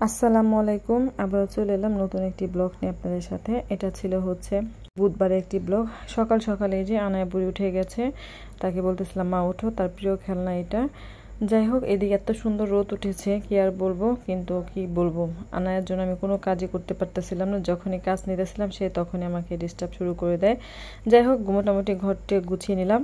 আসসালামু আলাইকুম। আবার চলে এলাম নতুন একটি ব্লগ নিয়ে আপনাদের সাথে। এটা ছিল হচ্ছে বুধবারে একটি ব্লগ। সকাল সকালে যে আনায়া বুড়ি উঠে গেছে, তাকে বলতেছিলাম মা ওঠো, তার প্রিয় খেলনা এটা। যাই হোক, এদিকে এত সুন্দর রোদ উঠেছে, কি আর বলবো, কিন্তু কি বলবো, আনায়ার জন্য আমি কোনো কাজই করতে পারতেছিলাম না। যখনই কাজ নিতেছিলাম সে তখনই আমাকে ডিস্টার্ব শুরু করে দেয়। যাই হোক, মোটামুটি ঘরটা গুছিয়ে নিলাম।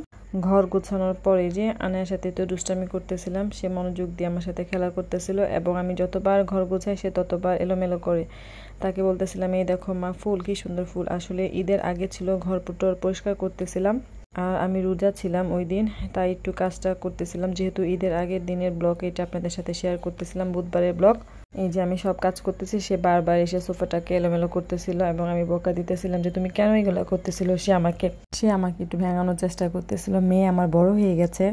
ঘর গোছানোর পরে যে আনায়ার সাথে তো দুষ্টামি করতেছিলাম, সে মনোযোগ দিয়ে আমার সাথে খেলা করতেছিল এবং আমি যতবার ঘর গোছাই সে ততবার এলোমেলো করে। তাকে বলতেছিলাম, এই দেখো মা, ফুল কি সুন্দর ফুল। আসলে ঈদের আগে ছিল, ঘর পুটর পরিষ্কার করতেছিলাম আর আমি রোজা ছিলাম ওই দিন, তাই একটু কাজটা করতেছিলাম। যেহেতু ঈদের আগের দিনের ব্লগ এটা আপনাদের সাথে শেয়ার করতেছিলাম, বুধবারের ব্লগ। এই যে আমি সব কাজ করতেছি, সে বারবার এসে সোফাটাকে এলোমেলো করতেছিল এবং আমি বকা দিতেছিলাম যে তুমি কেন এগুলো করতেছিল। সে আমাকে একটু ভেঙানোর চেষ্টা করতেছিল। মেয়ে আমার বড় হয়ে গেছে,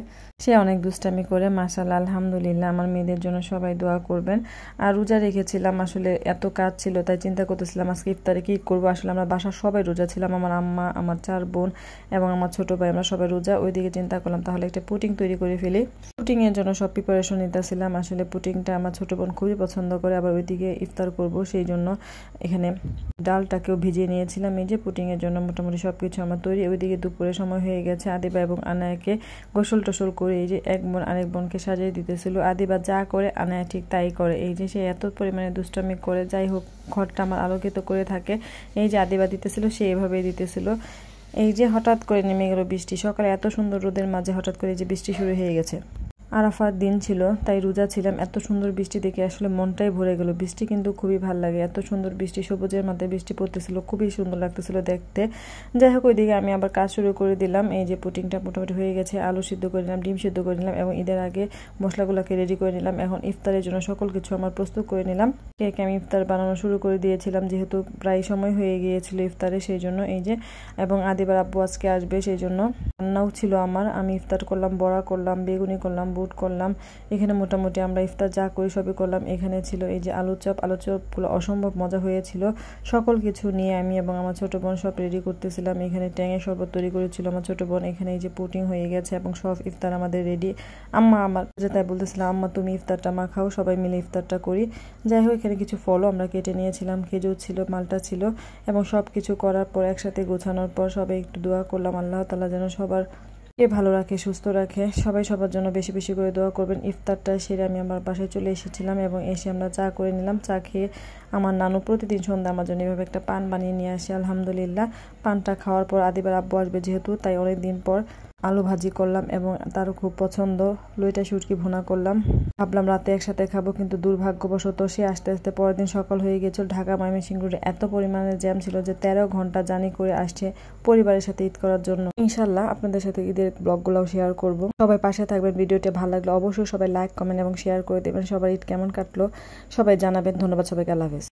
সে অনেক দুষ্টামি করে। মাশাআল্লাহ, আলহামদুলিল্লাহ, আমার মেয়েদের জন্য সবাই দোয়া করবেন। আর রোজা রেখেছিলাম, আসলে এত কাজ ছিল তাই চিন্তা করতেছিলাম আজকে ইফতারে কি করবো। আসলে আমরা বাসার সবাই রোজা ছিলাম, আমার আম্মা, আমার 4 বোন এবং আমার ছোট ভাই, আমরা সবাই রোজা। ওইদিকে চিন্তা করলাম তাহলে একটা পুডিং তৈরি করে ফেলি। পুডিং এর জন্য সব প্রিপারেশন নিতেছিলাম। আসলে পুডিংটা আমার ছোট বোন খুবই পছন্দ করে, আবার ওইদিকে ইফতার করব, সেই জন্য এখানে ডালটাকেও ভিজিয়ে নিয়েছিলাম। এই যে পুডিং এর জন্য মোটামুটি সবকিছু আমার তৈরি। ওইদিকে দুপুরের সময় হয়ে গেছে, আদিবা এবং আনায়াকে গোসল টোসল করে এই যে এক বোন আরেক বোনকে সাজিয়ে দিতেছিল। আদিবা যা করে আনায়া ঠিক তাই করে। এই যে সে এত পরিমাণে দুষ্টামি করে, যাই হোক ঘরটা আমার আলোকিত করে থাকে। এই যে আদিবা দিতেছিল, সে এভাবেই দিতেছিল। এই যে হঠাৎ করে নেমে গেল বৃষ্টি। সকালে এত সুন্দর রোদের মাঝে হঠাৎ করে যে বৃষ্টি শুরু হয়ে গেছে। আরাফার দিন ছিল তাই রোজা ছিলাম। এত সুন্দর বৃষ্টি দেখে আসলে মনটাই ভরে গেল। বৃষ্টি কিন্তু খুবই ভালো লাগে, এত সুন্দর বৃষ্টি, সবুজের মধ্যে বৃষ্টি পড়তেছিল, খুবই সুন্দর লাগতেছিল দেখতে। যাই হোক, ওইদিকে আমি আবার কাজ শুরু করে দিলাম। এই যে পুডিংটা মোটামুটি হয়ে গেছে, আলু সিদ্ধ করে নিলাম, ডিম সিদ্ধ করে নিলাম এবং ঈদের আগে মশলাগুলোকে রেডি করে নিলাম। এখন ইফতারের জন্য সকল কিছু আমার প্রস্তুত করে নিলাম। কেকে আমি ইফতার বানানো শুরু করে দিয়েছিলাম, যেহেতু প্রায় সময় হয়ে গিয়েছিল ইফতারে, সেই জন্য। এই যে এবং আদিবার আব্বু আজকে আসবে, সেই জন্য রান্নাও ছিল আমার। আমি ইফতার করলাম, বড়া করলাম, বেগুনি করলাম, বুট করলাম। এখানে মোটামুটি আমরা ইফতার যা করি সবই করলাম। এখানে ছিল এই যে আলু চপগুলো অসম্ভব মজা হয়েছিল। সকল কিছু নিয়ে আমি এবং আমার ছোট বোন সব রেডি করতেছিলাম। এখানে ট্যাঙের শরবত তৈরি করেছিল আমার ছোট বোন। এখানে এই যে পুডিং হয়ে গেছে এবং সব ইফতার আমাদের রেডি। আম্মা আমার তাই বলতেছিলাম, আম্মা তুমি ইফতারটা মাখাও, সবাই মিলে ইফতারটা করি। যাই হোক, এখানে কিছু ফলও আমরা কেটে নিয়েছিলাম, খেজুর ছিল, মালটা ছিল এবং সব কিছু করার পর একসাথে গোছানোর পর সবাই একটু দোয়া করলাম, আল্লাহ তাআলা যেন সবার ভালো রাখে, সুস্থ রাখে। সবাই সবার জন্য বেশি বেশি করে দোয়া করবেন। ইফতারটা সেরে আমি আমার বাসায় চলে এসেছিলাম এবং এসে আমরা চা করে নিলাম। চা খেয়ে আমার নানু প্রতিদিন সন্ধ্যা আমার জন্য এভাবে একটা পান বানিয়ে নিয়ে আসে, আলহামদুলিল্লাহ। পানটা খাওয়ার পর আদিবার আব্বু আসবে যেহেতু, তাই অনেকদিন পর আলু ভাজি করলাম এবং তারও খুব পছন্দ লইটা শুটকি ভুনা করলাম। ভাবলাম রাতে একসাথে খাবো, কিন্তু দুর্ভাগ্যবশত সে আসতে আসতে পরের দিন সকাল হয়ে গেছিল। ঢাকা ময়মনসিংহ রোডে এত পরিমাণে জ্যাম ছিল যে 13 ঘন্টা জার্নি করে আসছে পরিবারের সাথে ঈদ করার জন্য। ইনশাল্লাহ আপনাদের সাথে ঈদের ব্লগগুলোও শেয়ার করব। সবাই পাশে থাকবেন। ভিডিওটা ভালো লাগলে অবশ্যই সবাই লাইক, কমেন্ট এবং শেয়ার করে দেবেন। সবার ঈদ কেমন কাটলো সবাই জানাবেন। ধন্যবাদ সবাইকে, আল্লাহ হাফেজ।